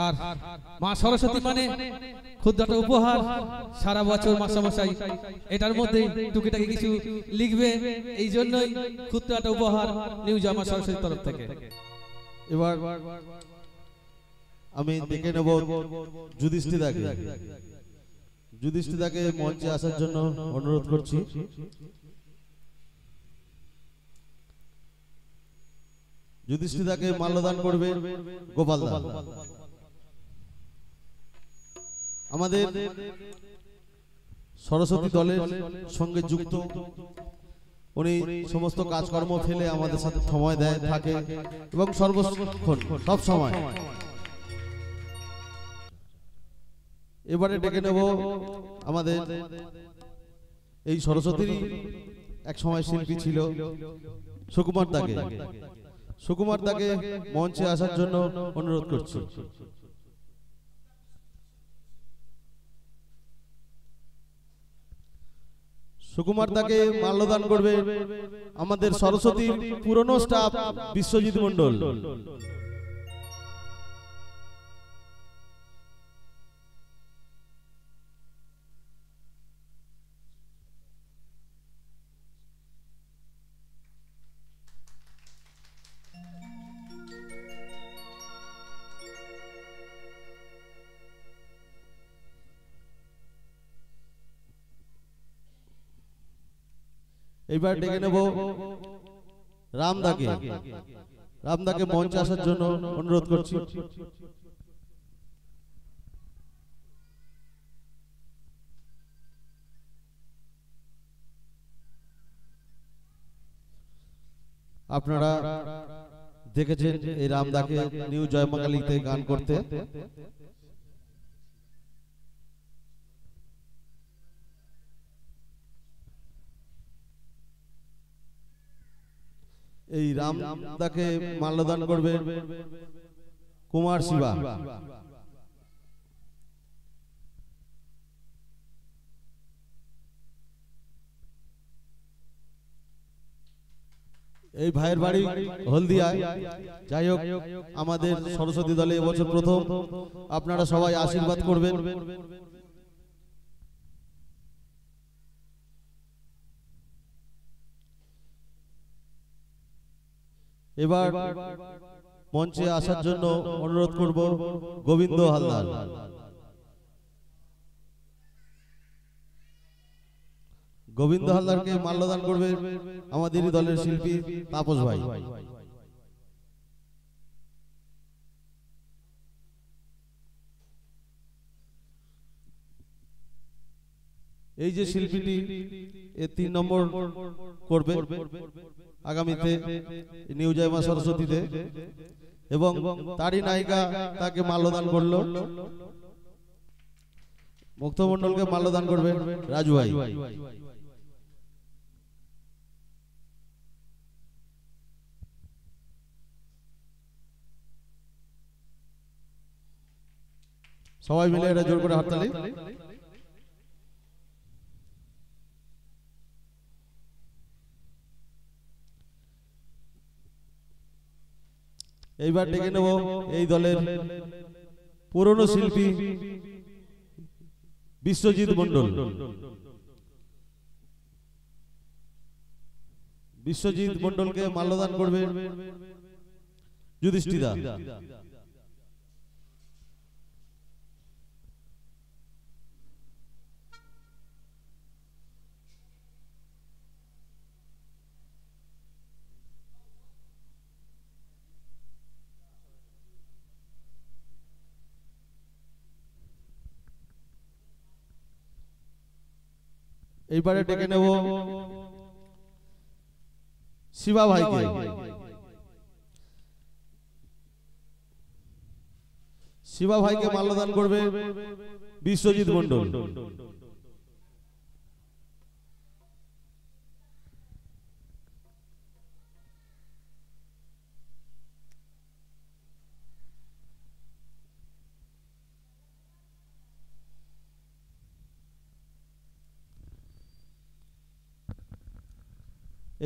আর মা সরস্বতী মানে ক্ষুদ্রটা উপহার, সারা বছর মাসামশাই এটার মধ্যে টুকিটাকি কিছু লিখবে, এই জন্যই ক্ষুদ্রটা উপহার নিউ জামা সরস্বতীর তরফ থেকে। এবার আমি দেখে নেব যুধিষ্ঠিরাকে। যুধিষ্ঠিরাকে মঞ্চে আসার জন্য অনুরোধ করছি। যুধিষ্ঠিরাকে মাল্যদান করবে গোপাল দা। আমাদের সরস্বতী দলের সঙ্গে যুক্ত, উনি সমস্ত কাজকর্ম ফেলে আমাদের সাথে সময় দেয় থাকে এবং সর্বক্ষণ সব সময়। এবারে ডেকে নেব আমাদের এই সরস্বতীর এক সময় শিল্পী ছিল সুকুমার দাকে। সুকুমার দাকে মঞ্চে আসার জন্য অনুরোধ করছি। সুকুমার দাকে মাল্যদান করবে আমাদের সরস্বতীর পুরনো স্টাফ বিশ্বজিৎ মণ্ডল। এবার ডেকে নেব রামদাকে। রামদাকে মঞ্চে আসার জন্য অনুরোধ করছি। আপনারা দেখেছেন এই রামদাকে নিউ জয়মাকালীতে গান করতে। এই রামদাকে মাল্যদান করবে কুমার শিবা। এই ভাইয়ের বাড়ি হলদিয়ায়। যাই হোক, আমাদের সরস্বতী দলে এবছর প্রথম, আপনারা সবাই আশীর্বাদ করবেন। এবার মঞ্চে আসার জন্য অনুরোধ করব গোবিন্দ হালদার। গোবিন্দ হালদারকে মাল্যদান করবে আমাদের দলের শিল্পী তাপস ভাই। এই যে শিল্পীটি 3 নম্বর করবে আগামীতে নিউ জয়মা সরস্বতীতে, এবং তারই নায়িকা তাকে মাল্যদান করলো। মুক্তমণ্ডলকে মাল্যদান করবে রাজু ভাই। সবাই মিলে এটা জোর করে হাততালি। এইবার ডেকে নেব এই দলের পুরনো শিল্পী বিশ্বজিৎ মণ্ডল। বিশ্বজিৎ মণ্ডলকে মাল্যদান করবে যুধিষ্ঠিরা। এইবারে ডেকে নেব শিবা ভাইকে। শিবা ভাইকে মাল্যদান করবে বিশ্বজিৎ মণ্ডল।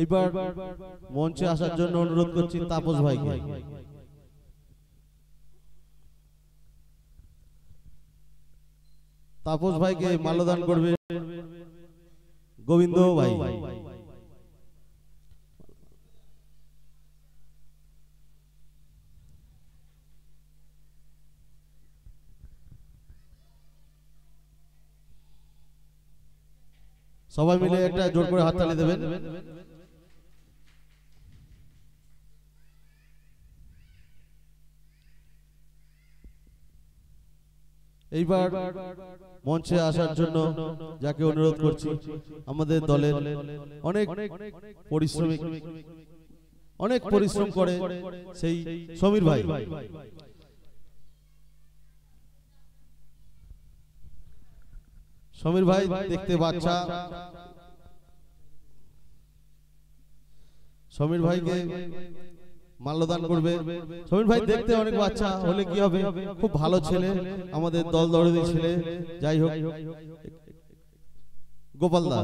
এইবার মঞ্চে আসার জন্য অনুরোধ করছি তাপস ভাইকে। তাপস ভাইকে মাল্যদান করবে গোবিন্দ ভাই। সবাই মিলে একটা জোর করে হাততালি দেবেন। এইবার মঞ্চে আসার জন্য যাকে অনুরোধ করছি, আমাদের দলের অনেক পরিশ্রম করে সেই সমীর ভাই। সমীর ভাই দেখতে বাচ্চা, সমীর ভাইকে মাল্যদান করবে। সমীর ভাই দেখতে অনেক বাচ্চা হলে কি হবে, খুব ভালো ছেলে, আমাদের দল দরদি ছেলে। যাই হোক, গোপালদা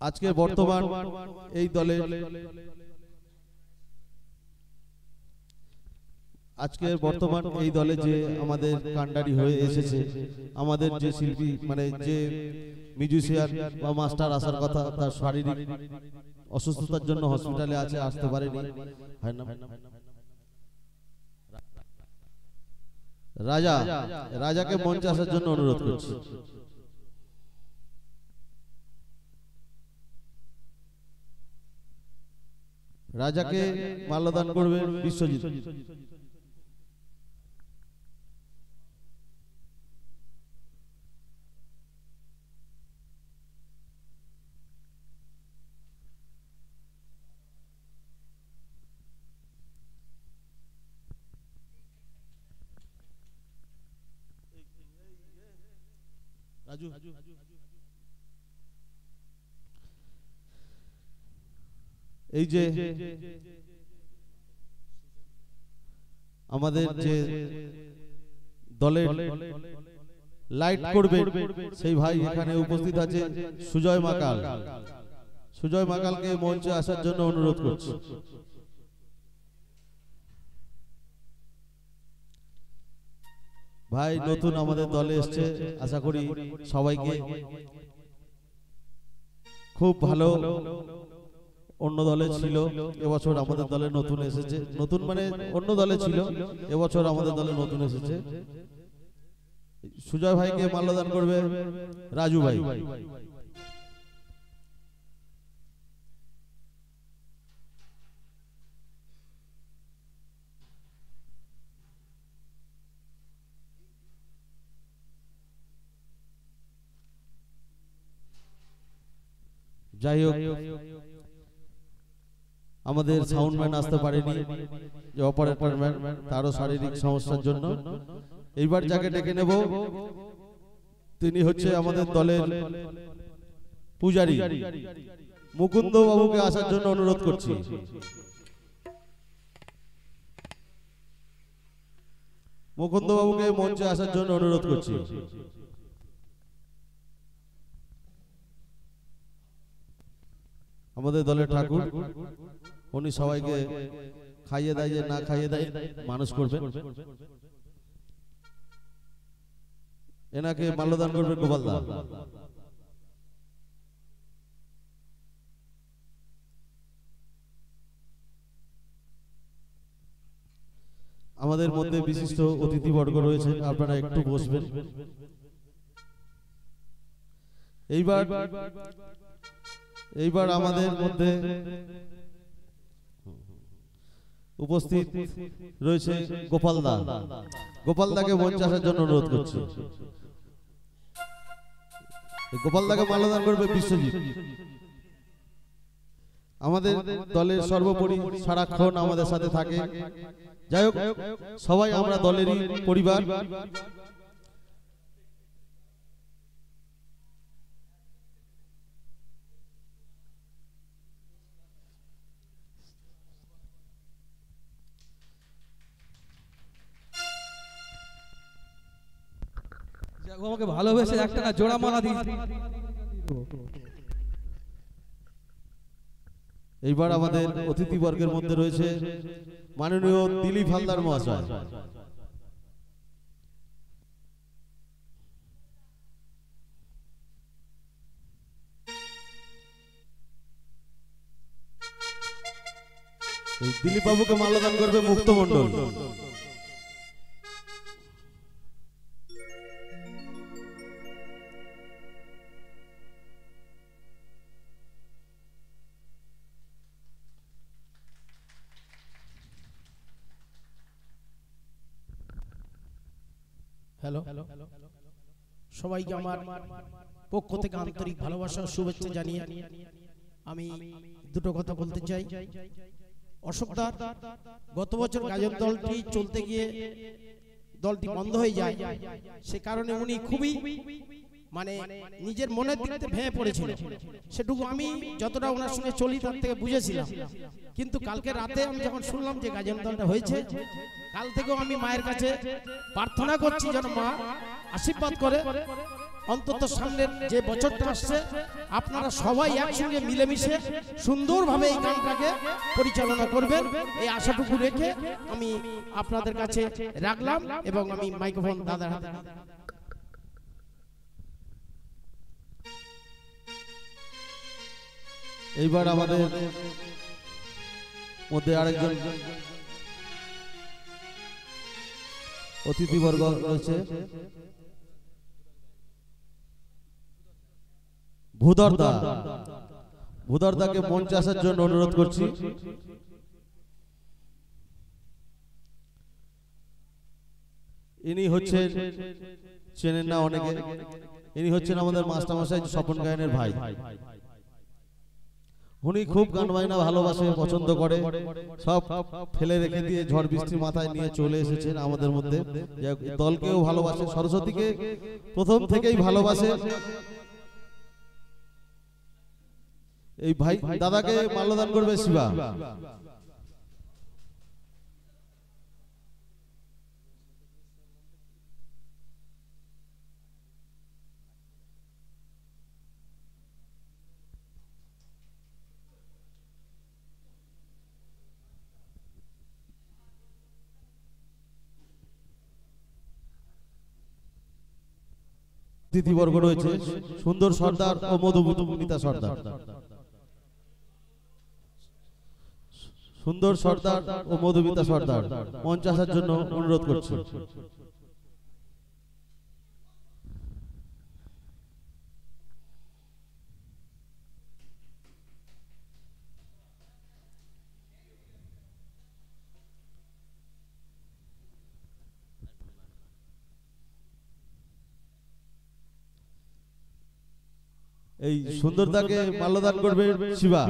আজকে বর্তমান এই দলে যে আমাদের কান্ডারি হয়ে এসেছে, আমাদের যে শিল্পী মানে যে মিউজিশিয়ান বা মাস্টার আসার কথা, তার শারীরিক অসুস্থতার জন্য হসপিটালে আছে, আসতে পারেনি। রাজাকে মঞ্চে আসার জন্য অনুরোধ করছি। রাজাকে মাল্যদান করবে বিশ্বজিৎ। রাজু এই যে আমাদের যে দলের লাইট করবে সেই ভাই এখানে উপস্থিত আছে, সুজয় মাকাল। সুজয় মাকালকে মঞ্চে আসার জন্য অনুরোধ করছি। ভাই নতুন আমাদের দলে এসেছে, আশা করি সবাইকে খুব ভালো। অন্য দলে ছিল, এবছর আমাদের দলে নতুন এসেছে। নতুন মানে অন্য দলে ছিল, এবছর আমাদের দলে নতুন এসেছে। সুজয় ভাইকে মাল্যদান করবে রাজু ভাই। যাই হোক, আমাদের সাউন্ডম্যান আসতে পারেনি, যে অপারেটর ম্যান, তারও শারীরিক সমস্যার জন্য। এইবার যাকে ডেকে নেব তিনি হচ্ছে আমাদের দলের পূজারী, মুকুন্দ বাবুকে আসার জন্য অনুরোধ করছি। মুকুন্দ বাবুকে মঞ্চে আসার জন্য অনুরোধ করছি। আমাদের দলের ঠাকুর, উনি সবাইকে খাইয়ে দেয়, না খাইয়ে দেয় মানুষ করবেন। এনাকে মাল্যদান করবেন গোপালদা। আমাদের মধ্যে বিশিষ্ট অতিথিবর্গ রয়েছে, আপনারা একটু বসবেন। এইবার আমাদের মধ্যে উপস্থিত রয়েছে গোপালদা। গোপালদাকে মঞ্চে আসার জন্য অনুরোধ করছি। গোপালদাকে মাল্যদান করবে বিশ্বজিৎ। আমাদের দলের সর্বোপরি সারাক্ষণ আমাদের সাথে থাকে। যাই হোক, সবাই আমরা দলেরই পরিবার। আমাকে ভালোবেসে একটা জোড়া মালা দিই। এইবার আমাদের অতিথিবর্গের মধ্যে রয়েছে মাননীয় দিলীপ হালদার মহাশয়। এই দিলীপ বাবুকে মাল্যদান করবে মুক্ত মণ্ডল। হ্যালো, সবাইকে আমার পক্ষ থেকে আন্তরিক ভালোবাসা ও শুভেচ্ছা জানিয়ে আমি দুটো কথা বলতে চাই। অশোকদা, গত বছর গাজন দলটি চলতে গিয়ে দলটি বন্ধ হয়ে যায়, সে কারণে উনি খুবই মানে নিজের মনের দিক থেকে ভেঙে পড়েছিল। সেটুকু আমি যতটা ওনার সঙ্গে চলি তার থেকে বুঝেছিলাম। কিন্তু কালকে রাতে আমি যখন শুনলাম যে গাজন দলটা হয়েছে, কাল থেকেও আমি মায়ের কাছে প্রার্থনা করছি যেন মা আশীর্বাদ করে অন্তত সামনের যে বছরটা আসছে আপনারা সবাই একসঙ্গে মিলেমিশে সুন্দরভাবে এই গানটাকে পরিচালনা করবেন, এই আশাটুকু রেখে আমি আপনাদের কাছে রাখলাম এবং আমি মাইক্রোফোন দাদার হাতে। এইবার আমাদের মধ্যে আরেকজন অতিথিবর্গ রয়েছে, ভূধরদা। ভূধরদাকে মঞ্চে আসার জন্য অনুরোধ করছি। ইনি হচ্ছেন, চেনেন না অনেকে, ইনি হচ্ছেন আমাদের মাস্টারমশাই স্বপন গায়নের ভাই। উনি খুব গান বাজনা ভালোবাসে, পছন্দ করে, সব ফেলে রেখে দিয়ে ঝড় বৃষ্টি মাথায় নিয়ে চলে এসেছেন আমাদের মধ্যে। দলকেও ভালোবাসে, সরস্বতীকে প্রথম থেকেই ভালোবাসে। এই ভাই দাদাকে মাল্যদান করবে শিবা। অতিথিবর্গ রয়েছে সুন্দর সর্দার ও মধুমিতা সর্দার। সুন্দর সর্দার ও মধুমিতা সর্দার মঞ্চে আসার জন্য অনুরোধ করছি। এই সুন্দরদাকে মাল্যদান করবে শিবা।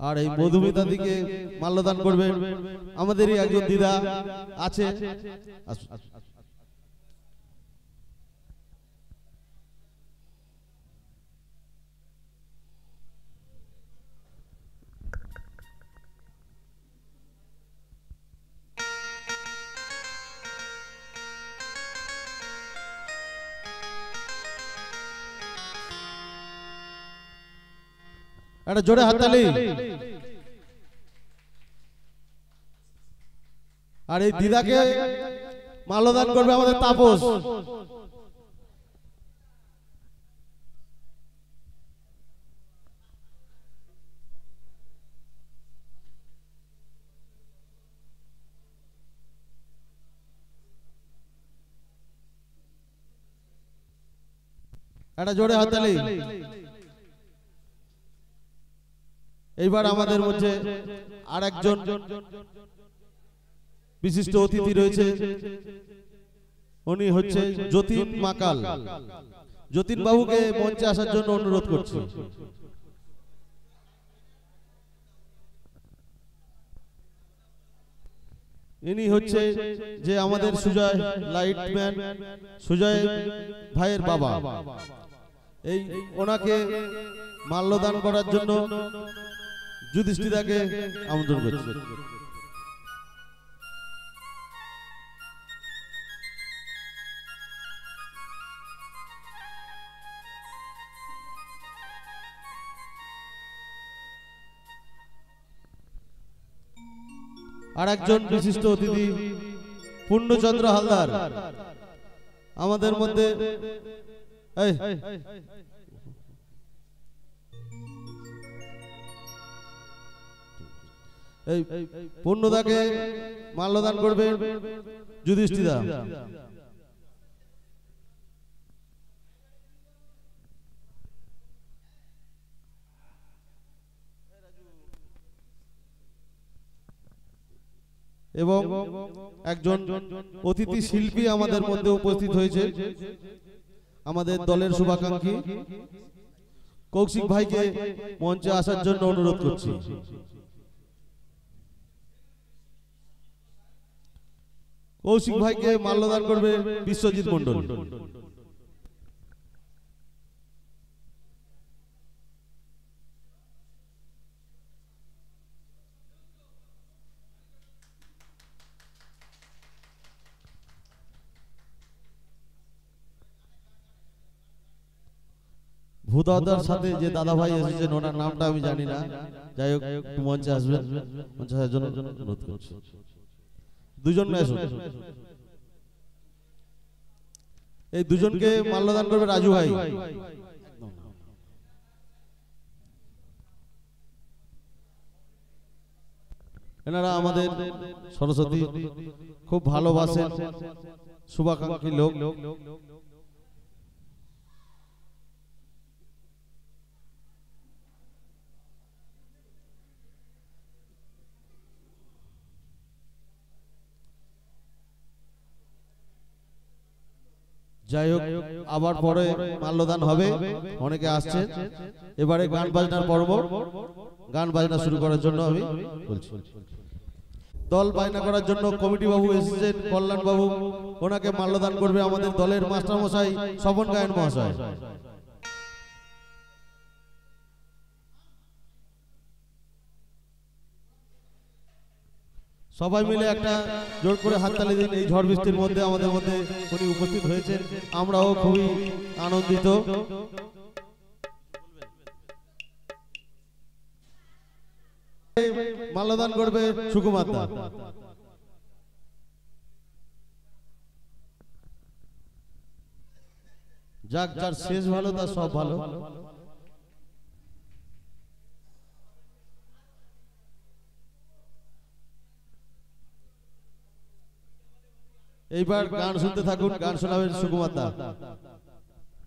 আর এই মধুমিতা দিকে মাল্যদান করবে আমাদেরই একজন দিদা আছে। একটা জোরে হাততালি। আর এই দিদাকে মাল্যদান করবে আমাদের তাপস। একটা জোরে হাততালি। এইবার আমাদের মধ্যে আরেকজন বিশিষ্ট অতিথি রয়েছে, উনি হচ্ছে যতীন মাকাল। যতীন বাবুকে মঞ্চে আসার জন্য অনুরোধ করছি। ইনি হচ্ছে যে আমাদের সুজয় লাইটম্যান, সুজয় ভাইয়ের বাবা। এই ওনাকে মাল্যদান করার জন্য যুধিষ্ঠিরাকে আমন্ত্রণ করছি। আর একজন বিশিষ্ট অতিথি পূর্ণচন্দ্র হালদার আমাদের মধ্যে এই পূর্ণদাকে মাল্যদান করবে যুধিষ্ঠিরা। এবং একজন অতিথি শিল্পী আমাদের মধ্যে উপস্থিত হয়েছে, আমাদের দলের শুভাকাঙ্ক্ষী কৌশিক ভাইকে মঞ্চে আসার জন্য অনুরোধ করছি। কৌশিক ভাইকে মাল্যদান করবে বিশ্বজিৎ মণ্ডল। ভূদাদার সাথে যে দাদা ভাই এসেছেন ওনার নামটা আমি জানি না, যাই হোক মঞ্চে আসবেন, মঞ্চে আসার জন্য অনুরোধ করছি। দুজন আসুন। এই দুজনকে মাল্যদান করবে রাজু ভাই। এনারা আমাদের সরস্বতী খুব ভালোবাসেন, শুভাকাঙ্ক্ষী লোক। যাই হোক আবার পরে মাল্যদান হবে, অনেকে আসছে। এবারে গান বাজনার পর্ব, গান বাজনা শুরু করার জন্য আমি বলছি। দল বাজনা করার জন্য কমিটি বাবু এসেছেন, কল্যাণ বাবু, ওনাকে মাল্যদান করবে আমাদের দলের মাস্টার মশাই স্বপন গায়ন মহাশয়। সবাই মিলে একটা জোর করে হাততালি দিন। এই ঝড় বৃষ্টির মধ্যে আমাদের মধ্যে উনি উপস্থিত হয়েছেন, আমরাও খুবই আনন্দিত। মাল্যদান করবে সুকুমার দা। যাক, যার শেষ ভালো তার সব ভালো। এইবার গান শুনতে থাকুন, গান শোনাবেন সুকুমার দা।